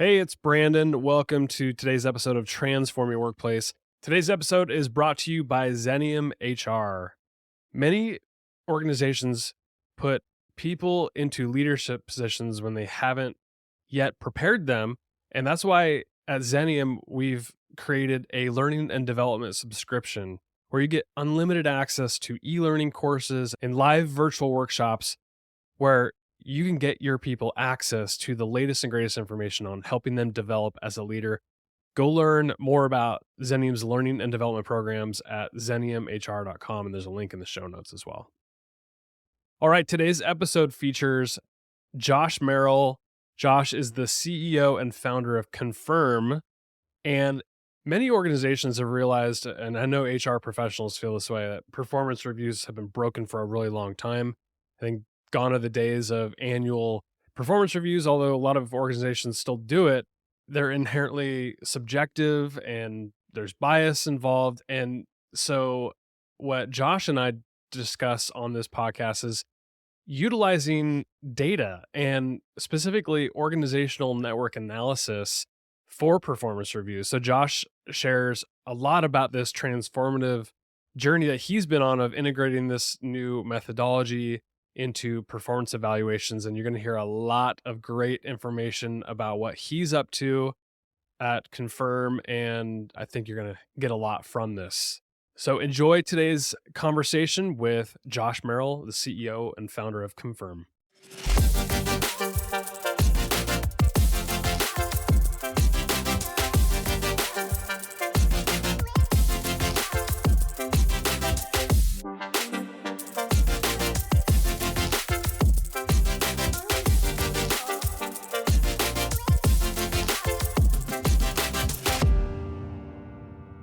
Hey, it's Brandon. Welcome to today's episode of Transform Your Workplace. Today's episode is brought to you by Xenium HR. Many organizations put people into leadership positions when they haven't yet prepared them. And that's why at Xenium, we've created a learning and development subscription where you get unlimited access to e-learning courses and live virtual workshops where you can get your people access to the latest and greatest information on helping them develop as a leader. Go learn more about Xenium's learning and development programs at xeniumhr.com, and there's a link in the show notes as well. All right, today's episode features Josh Merrill. Josh is the CEO and founder of Confirm, and many organizations have realized, and I know HR professionals feel this way, that performance reviews have been broken for a really long time. I think gone are the days of annual performance reviews, although a lot of organizations still do it. They're inherently subjective and there's bias involved. And so, what Josh and I discuss on this podcast is utilizing data and specifically organizational network analysis for performance reviews. So, Josh shares a lot about this transformative journey that he's been on of integrating this new methodology into performance evaluations. And you're going to hear a lot of great information about what he's up to at Confirm. And I think you're going to get a lot from this. So enjoy today's conversation with Josh Merrill, the CEO and founder of Confirm.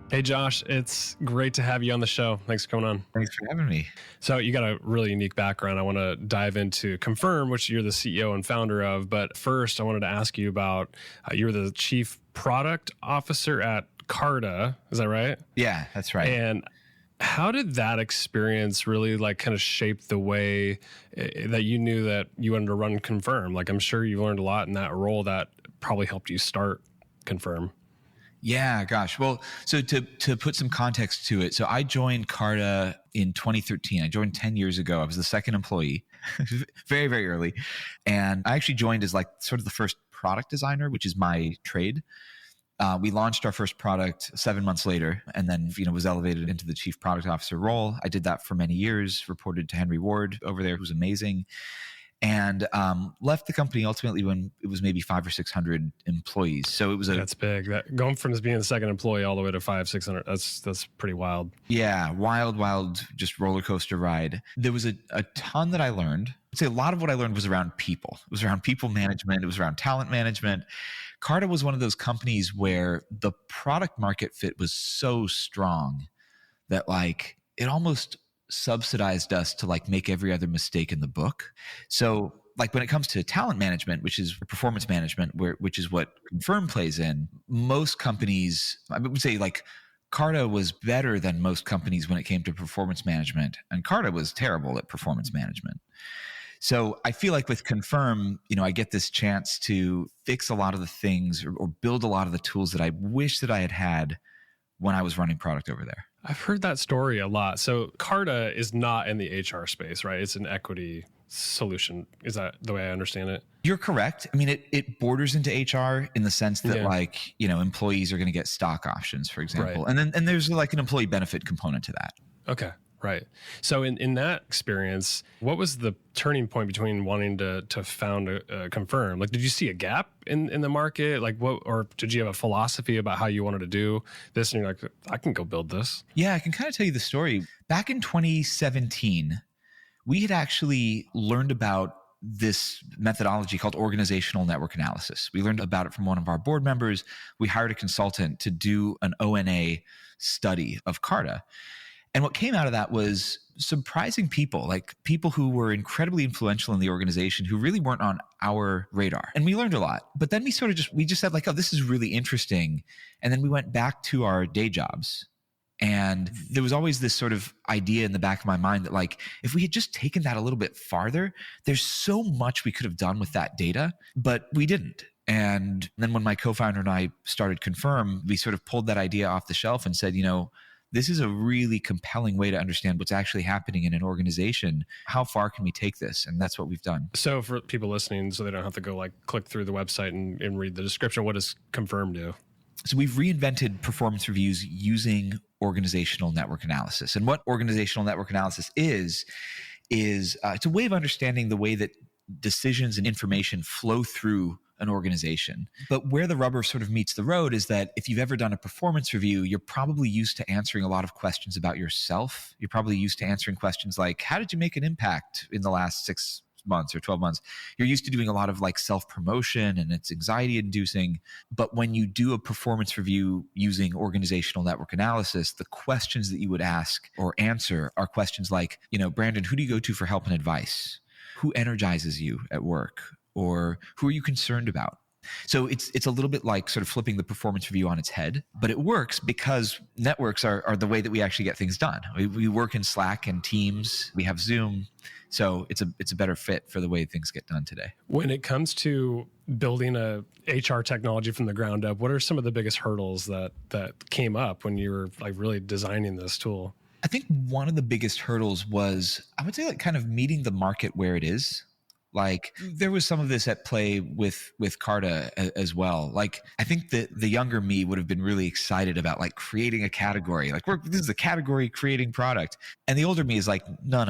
Hey, Josh, it's great to have you on the show. Thanks for coming on. Thanks for having me. So you got a really unique background. I want to dive into Confirm, which you're the CEO and founder of. But first, I wanted to ask you about, you're the chief product officer at Carta. Is that right? Yeah, that's right. And how did that experience really kind of shape the way that you knew that you wanted to run Confirm? I'm sure you learned a lot in that role that probably helped you start Confirm. Yeah, gosh. Well, so to put some context to it, so I joined Carta in 2013. I joined 10 years ago. I was the second employee, very, very early. And I actually joined as sort of the first product designer, which is my trade. We launched our first product 7 months later and then, was elevated into the chief product officer role. I did that for many years, reported to Henry Ward over there, who's amazing. And left the company ultimately when it was maybe 500 or 600 employees. So it was that's big. Going from being the second employee all the way to 500-600, that's pretty wild. Yeah, wild, just roller coaster ride. There was a ton that I learned. I'd say a lot of what I learned was around people. It was around people management. It was around talent management. Carta was one of those companies where the product market fit was so strong that it almost subsidized us to make every other mistake in the book. So when it comes to talent management, which is performance management, which is what Confirm plays in, most companies, I would say Carta was better than most companies when it came to performance management, and Carta was terrible at performance management. So I feel with Confirm, I get this chance to fix a lot of the things or build a lot of the tools that I wish that I had when I was running product over there. I've heard that story a lot. So Carta is not in the HR space, right? It's an equity solution. Is that the way I understand it? You're correct. I mean, it borders into HR in the sense that employees are going to get stock options, for example. Right. And there's an employee benefit component to that. Okay. Right. So in that experience, what was the turning point between wanting to found a Confirm? Did you see a gap in the market? Or did you have a philosophy about how you wanted to do this? And you're like, I can go build this. Yeah, I can kind of tell you the story. Back in 2017, we had actually learned about this methodology called organizational network analysis. We learned about it from one of our board members. We hired a consultant to do an ONA study of Carta. And what came out of that was surprising people, people who were incredibly influential in the organization who really weren't on our radar. And we learned a lot. But then we just said oh, this is really interesting. And then we went back to our day jobs. And there was always this sort of idea in the back of my mind that if we had just taken that a little bit farther, there's so much we could have done with that data, but we didn't. And then when my co-founder and I started Confirm, we sort of pulled that idea off the shelf and said, this is a really compelling way to understand what's actually happening in an organization. How far can we take this? And that's what we've done. So for people listening, so they don't have to go like click through the website and read the description, what does Confirm do? So we've reinvented performance reviews using organizational network analysis. And what organizational network analysis is it's a way of understanding the way that decisions and information flow through an organization. But where the rubber sort of meets the road is that if you've ever done a performance review, you're probably used to answering a lot of questions about yourself. You're probably used to answering questions like, how did you make an impact in the last 6 months or 12 months? You're used to doing a lot of like self-promotion, and it's anxiety inducing. But when you do a performance review using organizational network analysis, the questions that you would ask or answer are questions like, Brandon, who do you go to for help and advice? Who energizes you at work? Or who are you concerned about? So it's a little bit like sort of flipping the performance review on its head, but it works because networks are the way that we actually get things done. We work in Slack and Teams. We have Zoom. So it's a better fit for the way things get done today. When it comes to building a HR technology from the ground up, what are some of the biggest hurdles that came up when you were like really designing this tool? I think one of the biggest hurdles was, I would say, like kind of meeting the market where it is. Like there was some of this at play with Carta as well. Like I think that the younger me would have been really excited about like creating a category. Like this is a category creating product. And the older me is like, no.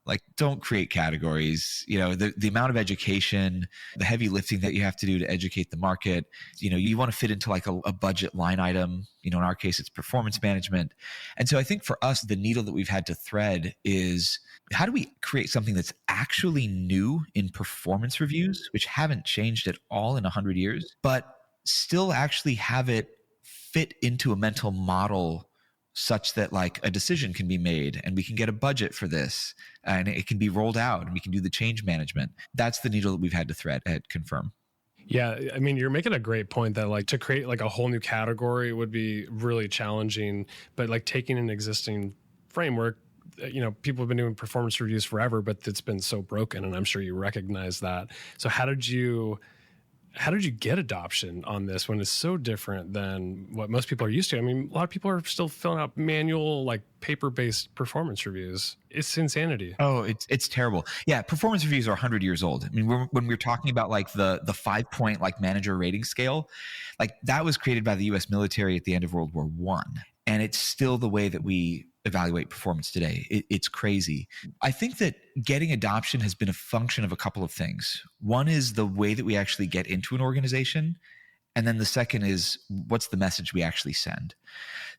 Like don't create categories. The amount of education, the heavy lifting that you have to do to educate the market. You want to fit into like a budget line item. In our case, it's performance management. And so I think for us, the needle that we've had to thread is, how do we create something that's actually new in performance reviews, which haven't changed at all in 100 years, but still actually have it fit into a mental model such that like a decision can be made and we can get a budget for this and it can be rolled out and we can do the change management. That's the needle that we've had to thread at Confirm. Yeah, I mean, you're making a great point that like to create like a whole new category would be really challenging, but like taking an existing framework, people have been doing performance reviews forever, but it's been so broken, and I'm sure you recognize that. So how did you get adoption on this when it's so different than what most people are used to? I mean, a lot of people are still filling out manual, like paper-based performance reviews. It's insanity. Oh, it's terrible. Yeah, performance reviews are 100 years old. I mean, when we're talking about like the 5-point like manager rating scale, like that was created by the U.S. military at the end of World War One, and it's still the way that we evaluate performance today. It's crazy. I think that getting adoption has been a function of a couple of things. One is the way that we actually get into an organization. And then the second is, what's the message we actually send?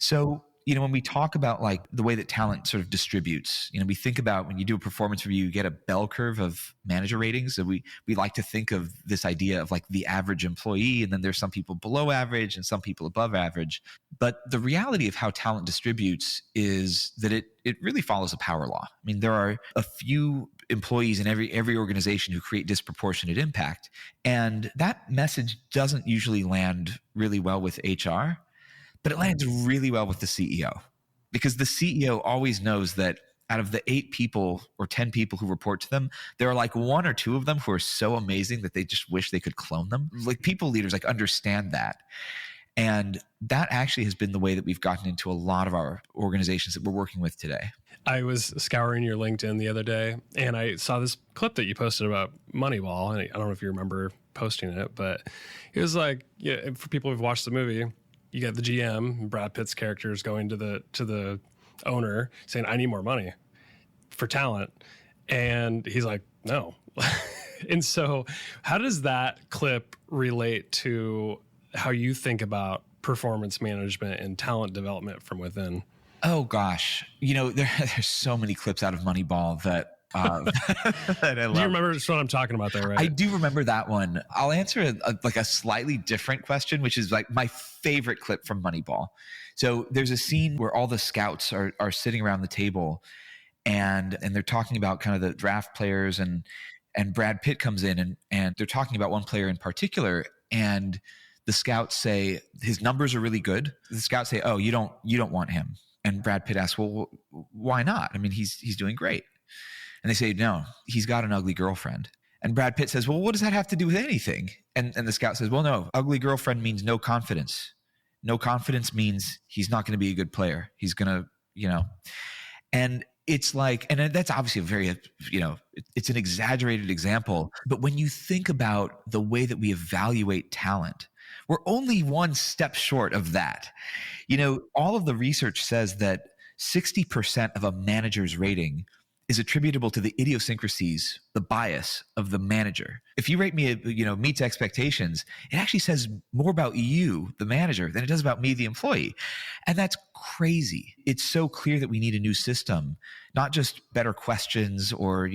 So, when we talk about like the way that talent sort of distributes, we think about when you do a performance review, you get a bell curve of manager ratings. So we like to think of this idea of like the average employee, and then there's some people below average and some people above average. But the reality of how talent distributes is that it really follows a power law. I mean, there are a few employees in every organization who create disproportionate impact. And that message doesn't usually land really well with HR. But it lands really well with the CEO, because the CEO always knows that out of the 8 people or 10 people who report to them, there are like 1 or 2 of them who are so amazing that they just wish they could clone them. Like people leaders like understand that. And that actually has been the way that we've gotten into a lot of our organizations that we're working with today. I was scouring your LinkedIn the other day and I saw this clip that you posted about Moneyball. And I don't know if you remember posting it, but it was like, yeah, for people who've watched the movie, you got the GM, Brad Pitt's character is going to the owner saying, I need more money for talent. And he's like, no. And so how does that clip relate to how you think about performance management and talent development from within? Oh, gosh. There's so many clips out of Moneyball that that I love. Do you remember what I'm talking about there, right? I do remember that one. I'll answer a slightly different question, which is like my favorite clip from Moneyball. So there's a scene where all the scouts are sitting around the table and they're talking about kind of the draft players, and Brad Pitt comes in and they're talking about one player in particular, and the scouts say his numbers are really good. The scouts say, oh, you don't want him. And Brad Pitt asks, well, why not? I mean, he's doing great. And they say, no, he's got an ugly girlfriend. And Brad Pitt says, well, what does that have to do with anything? And the scout says, well, no, ugly girlfriend means no confidence. No confidence means he's not going to be a good player. He's going to, and it's like, and that's obviously a very, it's an exaggerated example. But when you think about the way that we evaluate talent, we're only one step short of that. All of the research says that 60% of a manager's rating is attributable to the idiosyncrasies, the bias of the manager. If you rate me, meets expectations, it actually says more about you, the manager, than it does about me, the employee. And that's crazy. It's so clear that we need a new system, not just better questions or,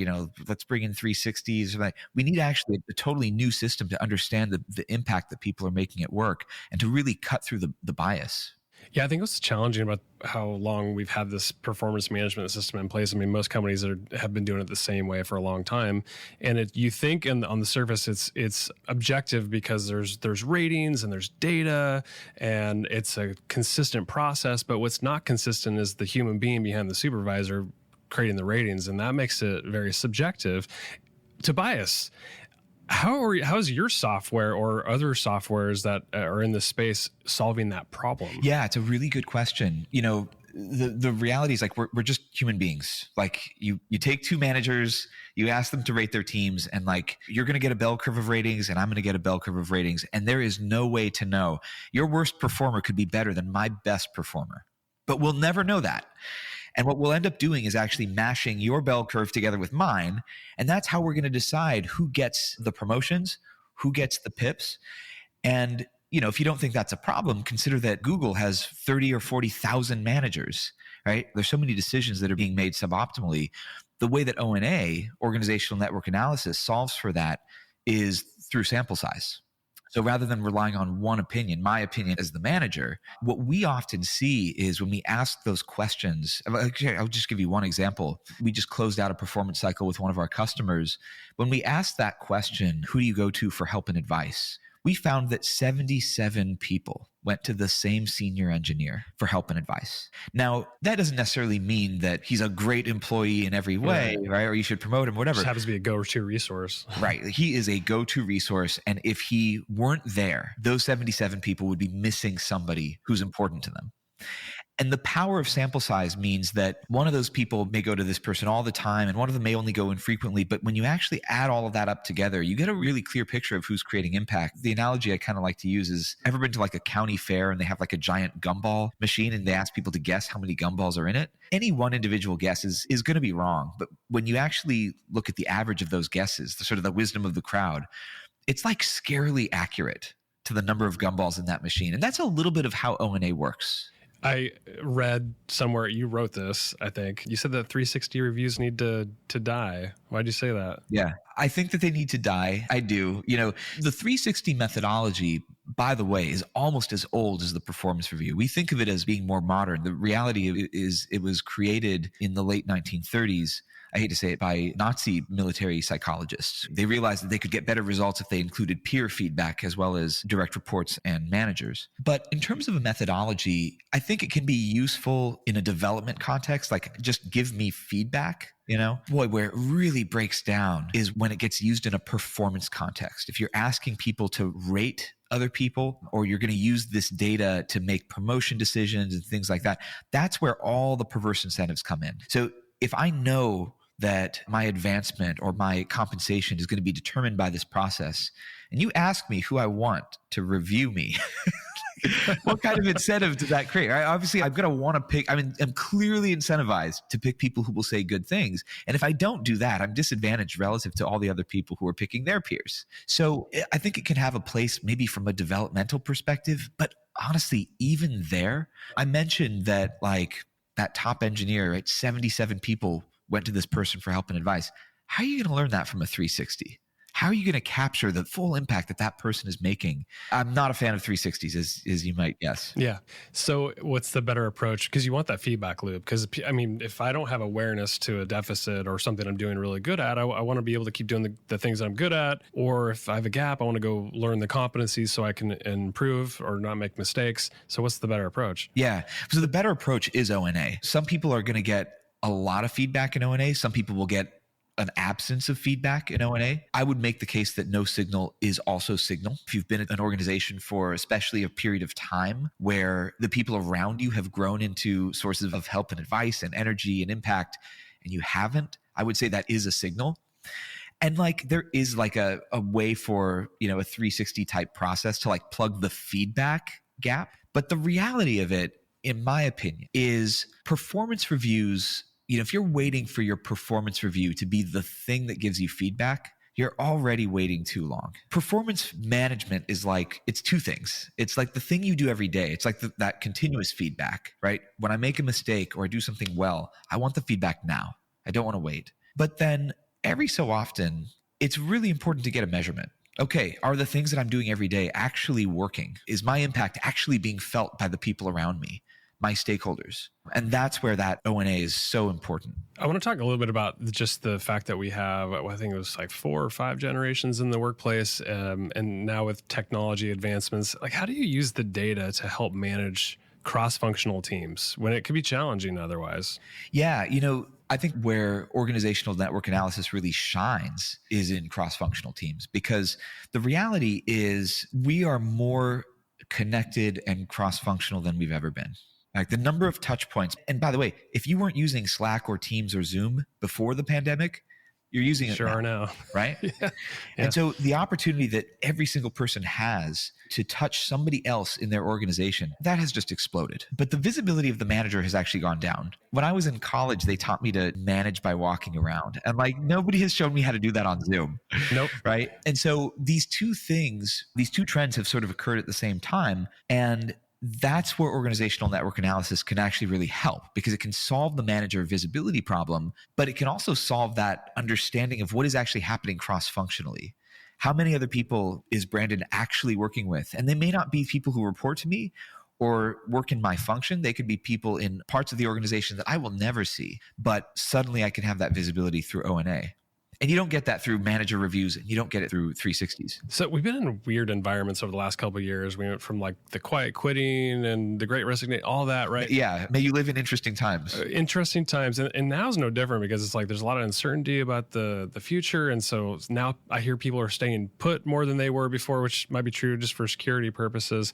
let's bring in 360s. We need actually a totally new system to understand the impact that people are making at work and to really cut through the bias. Yeah, I think what's challenging about how long we've had this performance management system in place. I mean, most companies have been doing it the same way for a long time, and you think on the surface it's objective because there's ratings and there's data and it's a consistent process. But what's not consistent is the human being behind the supervisor creating the ratings, and that makes it very subjective. Tobias, how is your software or other softwares that are in this space solving that problem? Yeah, it's a really good question. The reality is like we're just human beings. Like you take two managers, you ask them to rate their teams, and like you're going to get a bell curve of ratings and I'm going to get a bell curve of ratings, and there is no way to know. Your worst performer could be better than my best performer, but we'll never know that. And what we'll end up doing is actually mashing your bell curve together with mine. And that's how we're going to decide who gets the promotions, who gets the pips. And, if you don't think that's a problem, consider that Google has 30 or 40,000 managers, right? There's so many decisions that are being made suboptimally. The way that ONA, organizational network analysis, solves for that is through sample size. So rather than relying on one opinion, my opinion as the manager, what we often see is when we ask those questions, I'll just give you one example. We just closed out a performance cycle with one of our customers. When we asked that question, who do you go to for help and advice? We found that 77 people went to the same senior engineer for help and advice. Now, that doesn't necessarily mean that he's a great employee in every way, right? Or you should promote him, whatever. Just happens to be a go-to resource. Right. He is a go-to resource. And if he weren't there, those 77 people would be missing somebody who's important to them. And the power of sample size means that one of those people may go to this person all the time and one of them may only go infrequently. But when you actually add all of that up together, you get a really clear picture of who's creating impact. The analogy I kind of like to use is, ever been to like a county fair and they have like a giant gumball machine and they ask people to guess how many gumballs are in it? Any one individual guess is going to be wrong. But when you actually look at the average of those guesses, the sort of the wisdom of the crowd, it's like scarily accurate to the number of gumballs in that machine. And that's a little bit of how O&A works. I read somewhere, you wrote this, I think. You said that 360 reviews need to die. Why'd you say that? Yeah, I think that they need to die. I do. The 360 methodology, by the way, is almost as old as the performance review. We think of it as being more modern. The reality is it was created in the late 1930s. I hate to say it, by Nazi military psychologists. They realized that they could get better results if they included peer feedback as well as direct reports and managers. But in terms of a methodology, I think it can be useful in a development context, like just give me feedback. Boy, where it really breaks down is when it gets used in a performance context. If you're asking people to rate other people, or you're going to use this data to make promotion decisions and things like that, that's where all the perverse incentives come in. So if I know that my advancement or my compensation is going to be determined by this process, and you ask me who I want to review me, what kind of incentive does that create? Right? Obviously, I'm going to want to pick, I'm clearly incentivized to pick people who will say good things. And if I don't do that, I'm disadvantaged relative to all the other people who are picking their peers. So I think it can have a place maybe from a developmental perspective, but honestly, even there, I mentioned that like that top engineer, right? 77 people went to this person for help and advice. How are you going to learn that from a 360? How are you going to capture the full impact that person is making? I'm not a fan of 360s, as you might guess. Yeah. So what's the better approach? Because you want that feedback loop. Because, I mean, if I don't have awareness to a deficit or something I'm doing really good at, I want to be able to keep doing the things that I'm good at. Or if I have a gap, I want to go learn the competencies so I can improve or not make mistakes. So what's the better approach? Yeah. So the better approach is O&A. Some people are going to get a lot of feedback in O&A. Some people will get an absence of feedback in O&A. I would make the case that no signal is also signal. If you've been at an organization for especially a period of time where the people around you have grown into sources of help and advice and energy and impact, and you haven't, I would say that is a signal. And like there is like a way for, a 360 type process to like plug the feedback gap. But the reality of it, in my opinion, is performance reviews. If you're waiting for your performance review to be the thing that gives you feedback, you're already waiting too long. Performance management is like, it's two things. It's like the thing you do every day. It's like that continuous feedback, right? When I make a mistake or I do something well, I want the feedback now. I don't want to wait. But then every so often, it's really important to get a measurement. Okay, are the things that I'm doing every day actually working? Is my impact actually being felt by the people around me, my stakeholders? And that's where that O&A is so important. I want to talk a little bit about just the fact that we have, I think it was like 4 or 5 generations in the workplace. And now with technology advancements, like how do you use the data to help manage cross-functional teams when it could be challenging otherwise? Yeah, I think where organizational network analysis really shines is in cross-functional teams, because the reality is we are more connected and cross-functional than we've ever been. Like the number of touch points. And by the way, if you weren't using Slack or Teams or Zoom before the pandemic, you're using it now, right? Yeah. And so the opportunity that every single person has to touch somebody else in their organization, that has just exploded. But the visibility of the manager has actually gone down. When I was in college, they taught me to manage by walking around. And like nobody has shown me how to do that on Zoom. Nope. Right? And so these two trends have sort of occurred at the same time. And that's where organizational network analysis can actually really help, because it can solve the manager visibility problem, but it can also solve that understanding of what is actually happening cross-functionally. How many other people is Brandon actually working with? And they may not be people who report to me or work in my function. They could be people in parts of the organization that I will never see, but suddenly I can have that visibility through O&A. And you don't get that through manager reviews, and you don't get it through 360s. So we've been in weird environments over the last couple of years. We went from like the quiet quitting and the great resignation, all that, right? Yeah. May you live in interesting times. Interesting times. And now's no different, because it's like there's a lot of uncertainty about the future. And so now I hear people are staying put more than they were before, which might be true just for security purposes.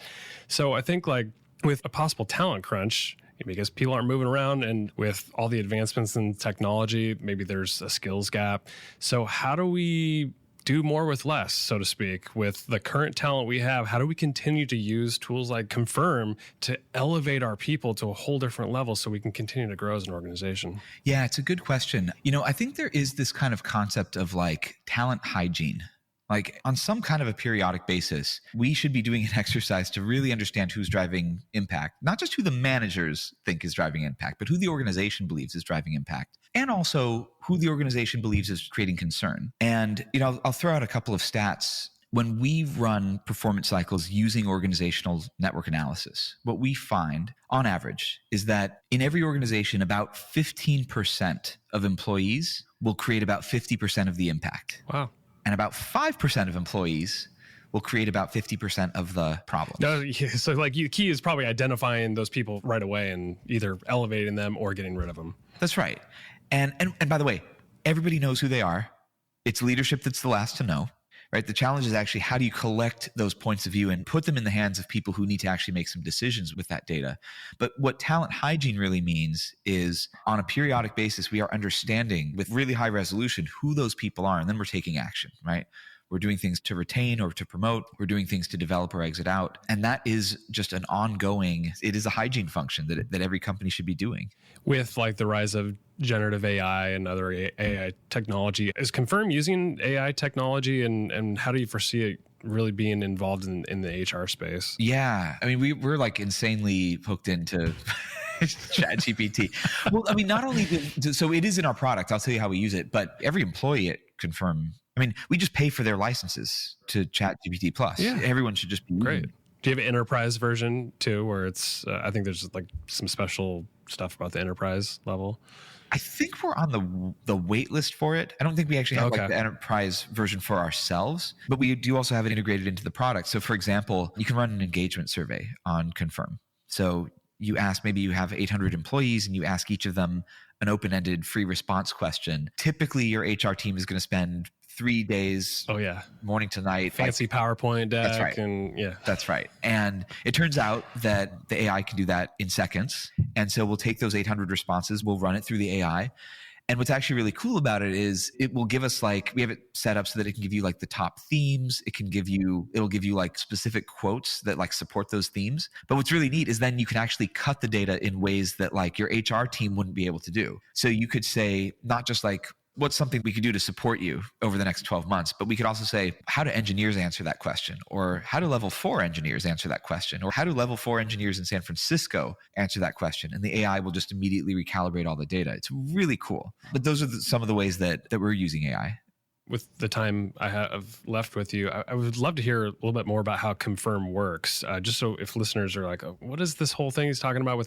So I think like with a possible talent crunch, because people aren't moving around, and with all the advancements in technology, maybe there's a skills gap. So how do we do more with less, so to speak, with the current talent we have? How do we continue to use tools like Confirm to elevate our people to a whole different level so we can continue to grow as an organization? Yeah, it's a good question. I think there is this kind of concept of like talent hygiene. Like on some kind of a periodic basis, we should be doing an exercise to really understand who's driving impact, not just who the managers think is driving impact, but who the organization believes is driving impact, and also who the organization believes is creating concern. And, I'll throw out a couple of stats. When we run performance cycles using organizational network analysis, what we find on average is that in every organization, about 15% of employees will create about 50% of the impact. Wow. And about 5% of employees will create about 50% of the problem. No, yeah, so like key is probably identifying those people right away and either elevating them or getting rid of them. That's right. And by the way, everybody knows who they are. It's leadership that's the last to know, right? The challenge is actually how do you collect those points of view and put them in the hands of people who need to actually make some decisions with that data. But what talent hygiene really means is on a periodic basis, we are understanding with really high resolution who those people are, and then we're taking action, right? We're doing things to retain or to promote. We're doing things to develop or exit out. And that is just an ongoing, it is a hygiene function that every company should be doing. With like the rise of generative AI and other AI technology, is Confirm using AI technology, and how do you foresee it really being involved in the HR space? Yeah. I mean, we're like insanely hooked into ChatGPT. Well, I mean, not only, so it is in our product. I'll tell you how we use it, but every employee at Confirm, I mean, we just pay for their licenses to ChatGPT Plus. Yeah. Everyone should just be great. Do you have an enterprise version too, where it's, I think there's like some special stuff about the enterprise level? I think we're on the wait list for it. I don't think we actually have like the enterprise version for ourselves, but we do also have it integrated into the product. So for example, you can run an engagement survey on Confirm. So you ask, maybe you have 800 employees and you ask each of them an open-ended free response question. Typically, your HR team is going to spend 3 days, Oh yeah, morning to night. fancy PowerPoint That's deck, right. and yeah, That's right. And it turns out that the AI can do that in seconds. And so we'll take those 800 responses, we'll run it through the AI. And what's actually really cool about it is it will give us we have it set up so that it can give you the top themes. It'll give you specific quotes that support those themes. But what's really neat is then you can actually cut the data in ways that your HR team wouldn't be able to do. So you could say not just what's something we could do to support you over the next 12 months, but we could also say, how do engineers answer that question? Or how do level 4 engineers answer that question? Or how do level 4 engineers in San Francisco answer that question? And the AI will just immediately recalibrate all the data. It's really cool. But those are some of the ways that we're using AI. With the time I have left with you, I would love to hear a little bit more about how Confirm works. Just so if listeners are like, oh, what is this whole thing he's talking about?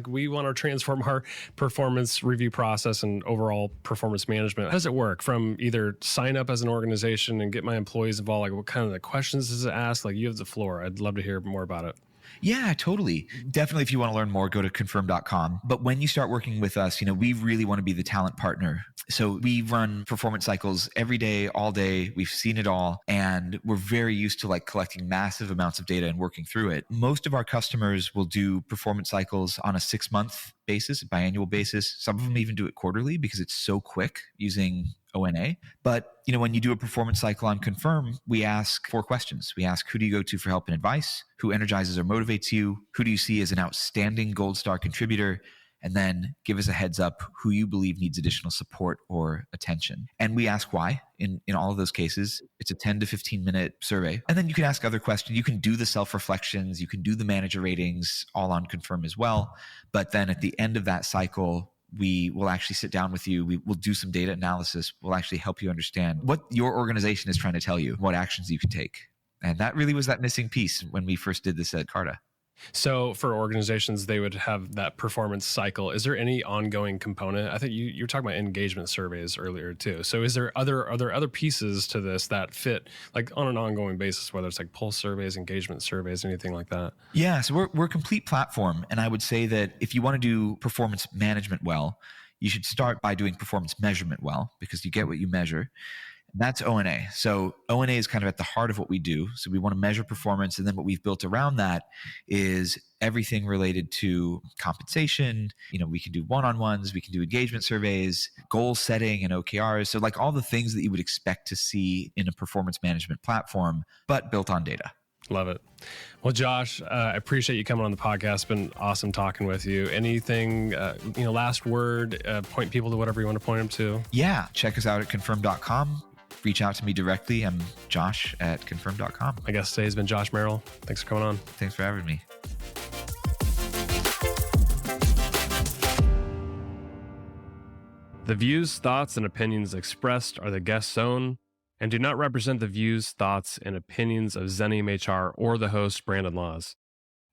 We want to transform our performance review process and overall performance management. How does it work from either sign up as an organization and get my employees involved? What kind of the questions does it ask? You have the floor. I'd love to hear more about it. Yeah, totally. Definitely, if you want to learn more, go to confirm.com. But when you start working with us, we really want to be the talent partner. So we run performance cycles every day, all day. We've seen it all. And we're very used to collecting massive amounts of data and working through it. Most of our customers will do performance cycles on a 6-month basis, biannual basis. Some of them even do it quarterly because it's so quick using ONA. But when you do a performance cycle on Confirm, we ask 4 questions. We ask, who do you go to for help and advice? Who energizes or motivates you? Who do you see as an outstanding gold star contributor? And then give us a heads up who you believe needs additional support or attention. And we ask why in all of those cases. It's a 10 to 15 minute survey. And then you can ask other questions. You can do the self-reflections. You can do the manager ratings all on Confirm as well. But then at the end of that cycle, we will actually sit down with you. We will do some data analysis. We'll actually help you understand what your organization is trying to tell you, what actions you can take. And that really was that missing piece when we first did this at Carta. So for organizations, they would have that performance cycle. Is there any ongoing component? I think you were talking about engagement surveys earlier too. So is there other pieces to this that fit on an ongoing basis, whether it's pulse surveys, engagement surveys, anything like that? Yeah, so we're a complete platform. And I would say that if you want to do performance management well, you should start by doing performance measurement well, because you get what you measure. That's ONA. So ONA is kind of at the heart of what we do. So we want to measure performance. And then what we've built around that is everything related to compensation. We can do one-on-ones, we can do engagement surveys, goal setting and OKRs. So all the things that you would expect to see in a performance management platform, but built on data. Love it. Well, Josh, I appreciate you coming on the podcast. It's been awesome talking with you. Anything, last word, point people to whatever you want to point them to? Yeah. Check us out at confirm.com. Reach out to me directly. I'm Josh at confirm.com. My guest today has been Josh Merrill. Thanks for coming on. Thanks for having me. The views, thoughts, and opinions expressed are the guest's own and do not represent the views, thoughts, and opinions of Xenium HR or the host, Brandon Laws.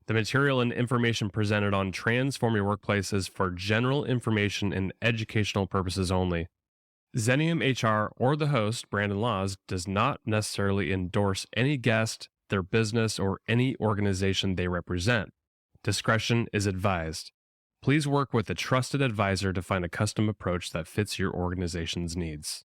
The material and information presented on Transform Your Workplace is for general information and educational purposes only. Xenium HR or the host, Brandon Laws, does not necessarily endorse any guest, their business, or any organization they represent. Discretion is advised. Please work with a trusted advisor to find a custom approach that fits your organization's needs.